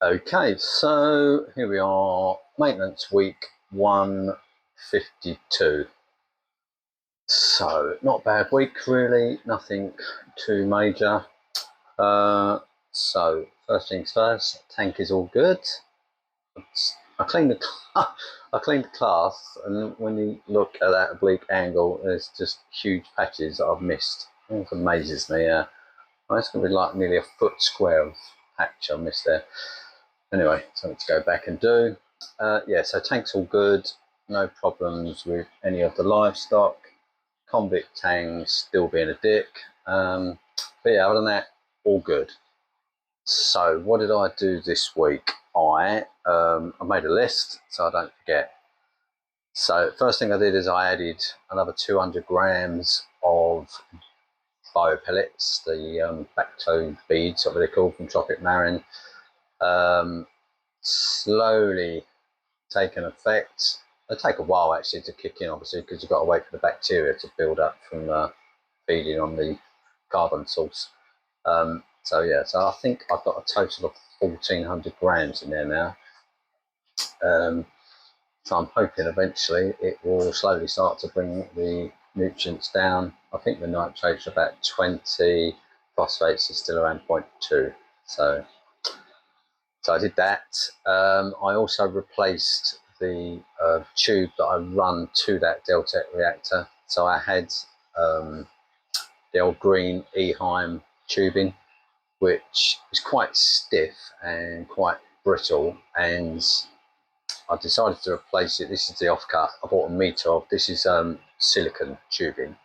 Okay, so here we are, maintenance week 152. So not a bad week really, nothing too major. So first things first, tank is all good. I cleaned the class, and when you look at that oblique angle, there's just huge patches that I've missed. It amazes me. It's going to be like nearly a foot square of patch I missed there. Anyway, something to go back and do. Yeah, so tank's all good, no problems with any of the livestock. Convict tanks still being a dick. But yeah, other than that, all good. So what did I do this week? I made a list so I don't forget. So first thing I did is I added another 200 grams of bio pellets, the back-toe beads, what they're called, from Tropic Marin. Slowly taken effect. They take a while actually to kick in, obviously, because you've got to wait for the bacteria to build up from feeding on the carbon source. So yeah, so I think I've got a total of 1,400 grams in there now. So I'm hoping eventually it will slowly start to bring the nutrients down. I think the nitrates are about 20, phosphates are still around 0.2. So I did that. I also replaced the tube that I run to that Deltec reactor. So I had the old green Eheim tubing, which is quite stiff and quite brittle, and I decided to replace it. This is the offcut. I bought a metre of. This is silicon tubing.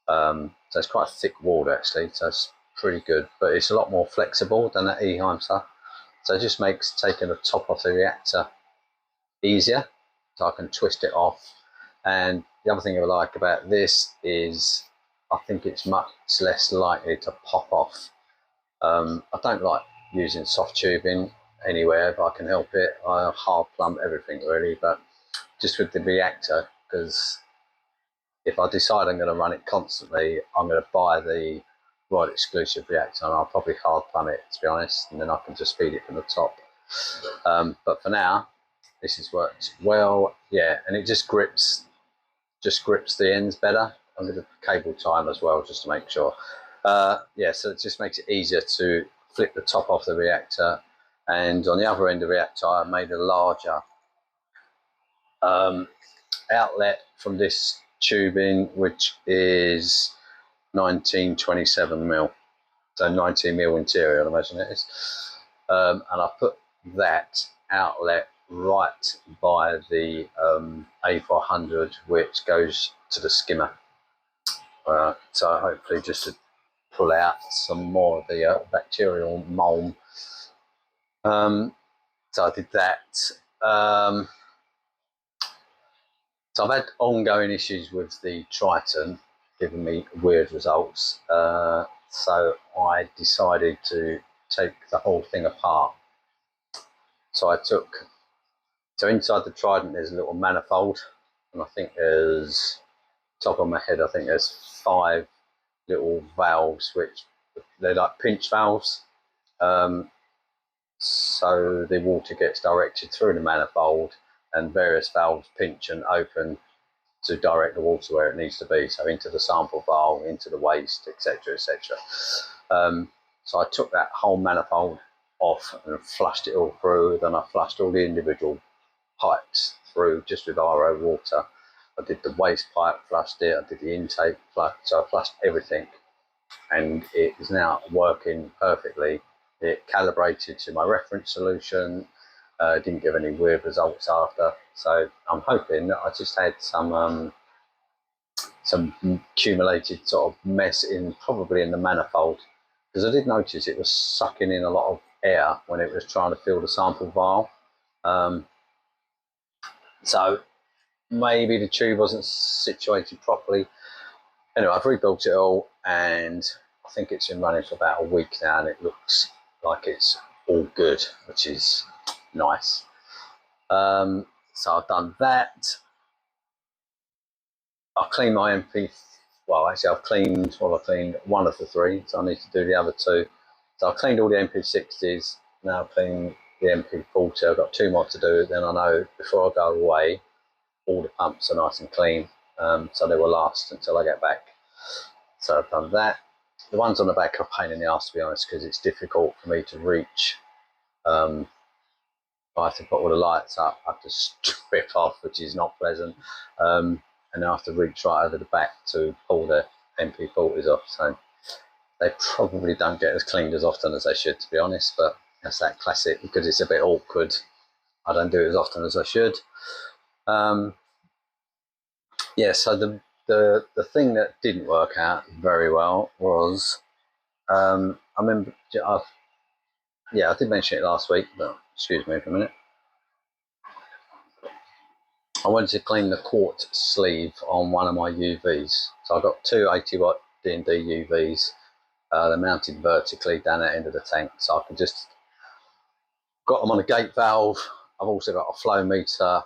So it's quite thick walled actually, so it's pretty good, but it's a lot more flexible than that Eheim stuff. So it just makes taking the top off the reactor easier, so I can twist it off. And the other thing I like about this is I think it's much less likely to pop off. I don't like using soft tubing anywhere if I can help it. I hard plumb everything really, but just with the reactor, because if I decide I'm going to run it constantly, I'm going to buy the Royal Exclusive reactor and I'll probably hard plumb it, to be honest, and then I can just feed it from the top. But for now, this has worked well. Yeah, and it just grips the ends better. I'm going to cable time as well, just to make sure. Yeah, so it just makes it easier to flip the top off the reactor. And on the other end of the reactor, I made a larger outlet from this tubing, which is 1927 mil. So 19 mil interior, I imagine it is. And I put that outlet right by the A400, which goes to the skimmer. So hopefully just to pull out some more of the bacterial mold. So I did that. So I've had ongoing issues with the Trident, giving me weird results. So I decided to take the whole thing apart. So inside the Trident there's a little manifold, and I think there's, top of my head, I think there's 5 little valves, which they're like pinch valves. So the water gets directed through the manifold, and various valves pinch and open to direct the water where it needs to be, so into the sample vial, into the waste, etc, etc. So I took that whole manifold off and flushed it all through. Then I flushed all the individual pipes through just with RO water. I did the waste pipe, flushed it, I did the intake flush, so I flushed everything, and it is now working perfectly. It calibrated to my reference solution. Didn't give any weird results after, so I'm hoping that I just had some accumulated sort of mess probably in the manifold, because I did notice it was sucking in a lot of air when it was trying to fill the sample vial. So maybe the tube wasn't situated properly. Anyway, I've rebuilt it all, and I think it's been running for about a week now, and it looks like it's all good, which is nice. So I've done that. I've cleaned my MP. Well, actually, I've cleaned one of the 3, so I need to do the other 2. So I've cleaned all the MP60s. Now I've cleaned the MP40. I've got 2 more to do, then I know before I go away all the pumps are nice and clean, so they will last until I get back. So I've done that. The ones on the back are a pain in the ass, to be honest, because it's difficult for me to reach. I have to put all the lights up, I have to strip off, which is not pleasant, and I have to reach right over the back to pull the MP40s off. So they probably don't get as cleaned as often as they should, to be honest, but that's that classic, because it's a bit awkward. I don't do it as often as I should. Yeah, so the thing that didn't work out very well was, I remember, I did mention it last week, but excuse me for a minute. I wanted to clean the quartz sleeve on one of my UVs. So I've got 2 80-watt D&D UVs. They're mounted vertically down the end of the tank, so I can just got them on a gate valve. I've also got a flow meter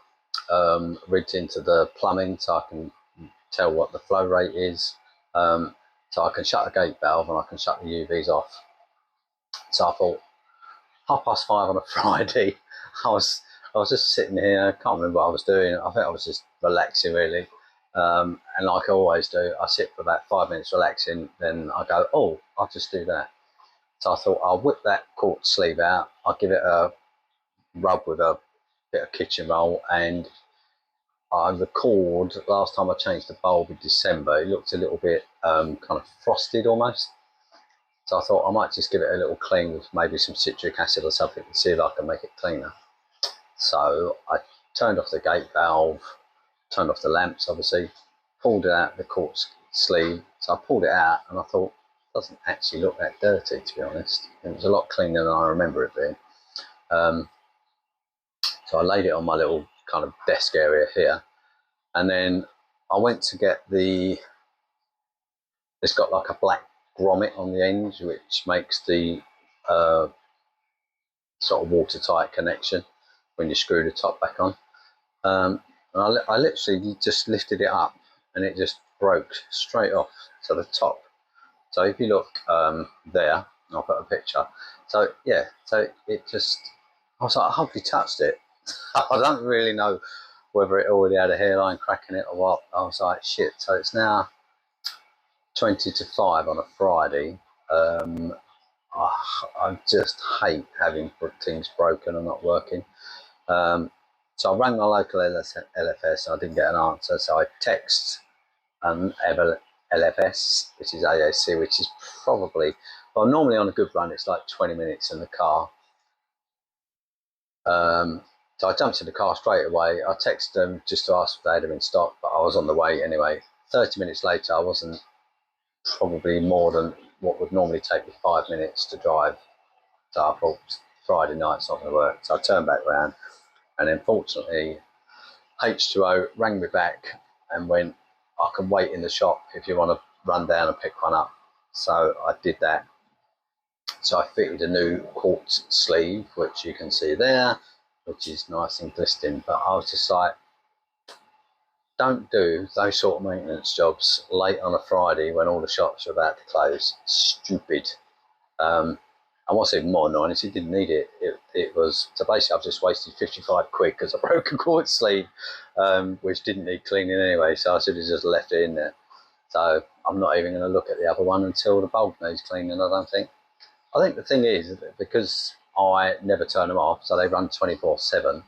rigged into the plumbing, so I can tell what the flow rate is. So I can shut the gate valve and I can shut the UVs off. So I thought, 5:30 on a Friday, I was just sitting here, I can't remember what I was doing. I think I was just relaxing, really. And like I always do, I sit for about 5 minutes relaxing, then I go, oh, I'll just do that. So I thought, I'll whip that quartz sleeve out, I'll give it a rub with a bit of kitchen roll, and I record last time I changed the bulb in December, it looked a little bit kind of frosted almost. So I thought I might just give it a little clean with maybe some citric acid or something to see if I can make it cleaner. So I turned off the gate valve, turned off the lamps obviously, pulled it out the quartz sleeve. So I pulled it out and I thought, it doesn't actually look that dirty, to be honest. It was a lot cleaner than I remember it being. So I laid it on my little kind of desk area here, and then I went to get it's got like a black grommet on the end, which makes the sort of watertight connection when you screw the top back on. And I literally just lifted it up and it just broke straight off to the top. So if you look there, I'll put a picture. So yeah, so it just, I was like, I hope you touched it. I don't really know whether it already had a hairline cracking it or what. I was like, shit. So it's now 20 to 5 on a Friday. I just hate having things broken and not working. So I rang my local LFS and I didn't get an answer. So I text LFS, which is AAC, which is probably, well, normally on a good run, it's like 20 minutes in the car. So I jumped in the car straight away. I texted them just to ask if they had them in stock, but I was on the way anyway. 30 minutes later, I wasn't probably more than what would normally take me 5 minutes to drive. So I thought Friday night's not going to work. So I turned back around, and then fortunately H2O rang me back and went, I can wait in the shop if you want to run down and pick one up. So I did that. So I fitted a new quartz sleeve, which you can see there, which is nice and glistening. But I was just like, don't do those sort of maintenance jobs late on a Friday when all the shops are about to close. Stupid. And what's even more annoying is you didn't need it. It was, so basically I've just wasted 55 quid because I broke a quartz sleeve, which didn't need cleaning anyway, so I should have just left it in there. So I'm not even going to look at the other one until the bulb needs cleaning, I don't think. I think the thing is, because I never turn them off, so they run 24/7,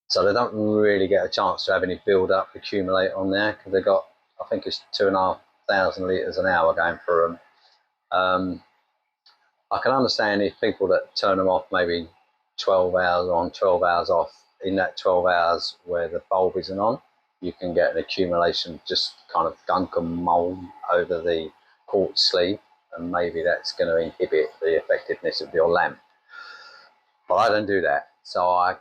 so they don't really get a chance to have any build up, accumulate on there, because they've got, I think it's 2,500 litres an hour going through them. I can understand if people that turn them off maybe 12 hours on, 12 hours off, in that 12 hours where the bulb isn't on, you can get an accumulation, just kind of gunk and mould over the quartz sleeve, and maybe that's going to inhibit the effectiveness of your lamp. But I don't do that. So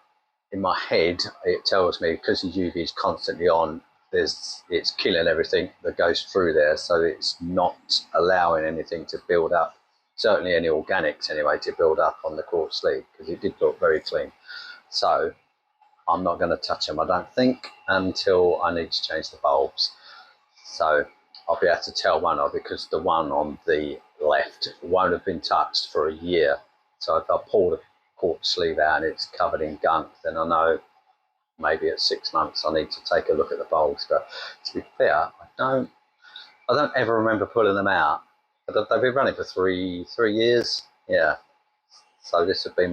in my head, it tells me, because the UV is constantly on, it's killing everything that goes through there, so it's not allowing anything to build up, certainly any organics anyway, to build up on the quartz sleeve, because it did look very clean. So I'm not going to touch them, I don't think, until I need to change the bulbs. So I'll be able to tell one of, because the one on the left won't have been touched for a year. So if I pull the quartz sleeve out and it's covered in gunk, then I know maybe at 6 months I need to take a look at the bulbs. But to be fair, I don't ever remember pulling them out. But they've been running for three years. Yeah. So this would be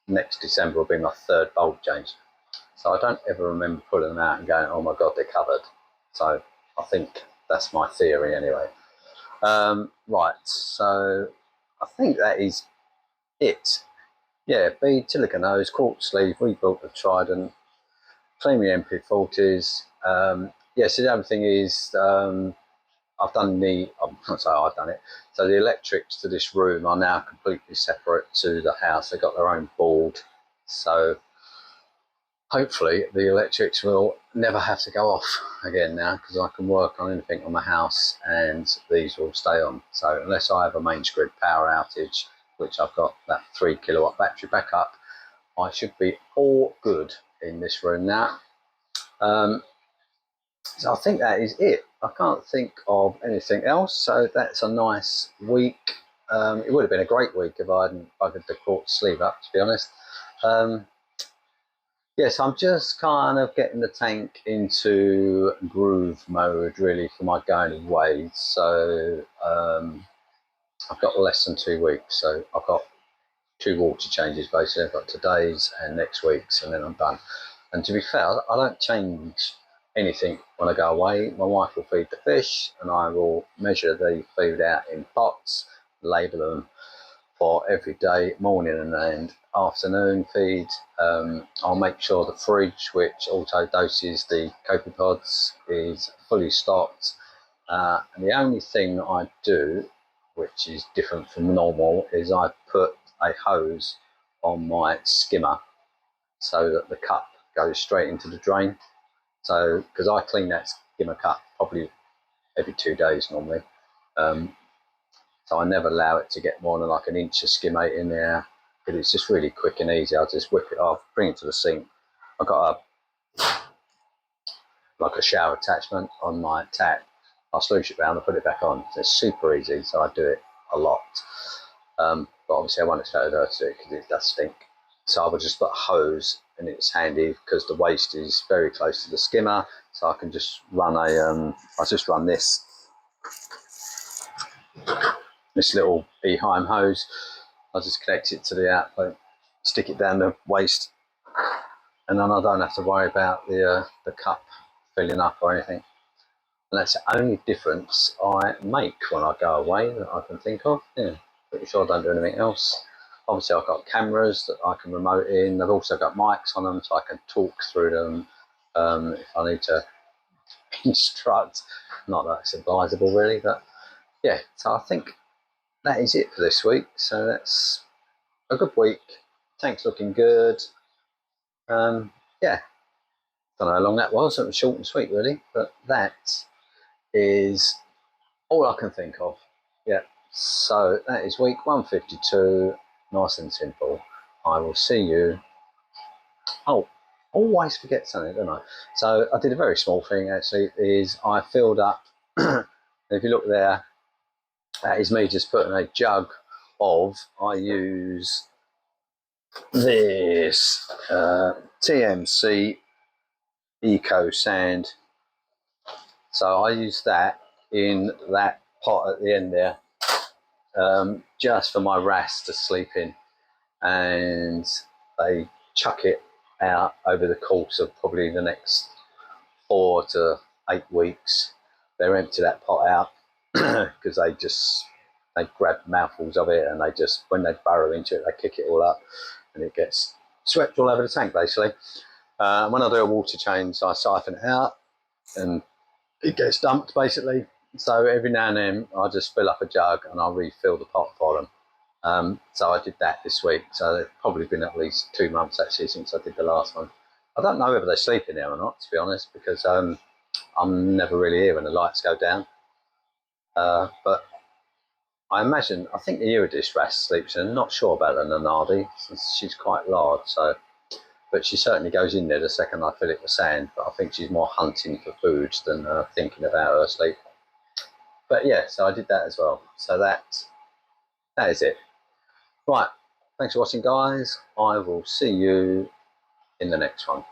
next December will be my 3rd bulb change. So I don't ever remember pulling them out and going, oh my God, they're covered. So I think that's my theory anyway. Right, so I think that is it. Yeah, bead, silica nose, quartz sleeve, rebuilt the Trident, clean the MP40s. Yeah, so the other thing is I've done I'm not saying I've done it. So the electrics to this room are now completely separate to the house. They've got their own board. So hopefully the electrics will never have to go off again now, because I can work on anything on the house and these will stay on. So unless I have a mains grid power outage, which I've got that 3 kilowatt battery backup, I should be all good in this room now. So I think that is it. I can't think of anything else. So that's a nice week. It would have been a great week if I hadn't buggered the quartz sleeve up, to be honest. Yes, I'm just kind of getting the tank into groove mode really for my going away. So I've got less than 2 weeks. So I've got 2 water changes basically. I've got today's and next week's, and then I'm done. And to be fair, I don't change anything when I go away. My wife will feed the fish and I will measure the food out in pots, label them for every day, morning and afternoon feed. I'll make sure the fridge, which auto doses the copepods, is fully stocked. And the only thing that I do, which is different from normal, is I put a hose on my skimmer so that the cup goes straight into the drain. So, because I clean that skimmer cup probably every 2 days normally. So I never allow it to get more than like an inch of skimmate in there, because it's just really quick and easy. I'll just whip it off, bring it to the sink. I've got like a shower attachment on my tap. I'll sluice it down and put it back on. So it's super easy, so I do it a lot. But obviously I won't expose it to it because it does stink. So I will just put a hose, and it's handy because the waste is very close to the skimmer. So I can just run I'll just run this little Eheim hose. I'll just connect it to the outlet, stick it down the waste, and then I don't have to worry about the cup filling up or anything. And that's the only difference I make when I go away that I can think of. Yeah, pretty sure I don't do anything else. Obviously I've got cameras that I can remote in. I've also got mics on them so I can talk through them if I need to instruct. Not that it's advisable really, but yeah, so I think that is it for this week. So that's a good week. Tank's looking good. Yeah, don't know how long that was. It was short and sweet really, but that is all I can think of. Yeah, so that is week 152. Nice and simple. I will see you. Oh, always forget something, don't I? So I did a very small thing actually. Is I filled up. If you look there, that is me just putting a jug of. I use this TMC Eco Sand. So I use that in that pot at the end there, just for my wrasse to sleep in, and they chuck it out over the course of probably the next 4 to 8 weeks. They empty that pot out because they grab mouthfuls of it, and they just, when they burrow into it, they kick it all up and it gets swept all over the tank basically. When I do a water change, I siphon it out and it gets dumped basically. So every now and then I just fill up a jug and I'll refill the pot for them. So I did that this week. So it's probably been at least 2 months actually since I did the last one. I don't know whether they sleep in there or not, to be honest, because I'm never really here when the lights go down. But I think the Iridis wrasse sleeps in. I'm not sure about the Nanardi, since she's quite large. So, but she certainly goes in there the second I fill it with sand. But I think she's more hunting for food than thinking about her sleep. But yeah, so I did that as well. So that is it. Right, Thanks for watching, guys. I will see you in the next one.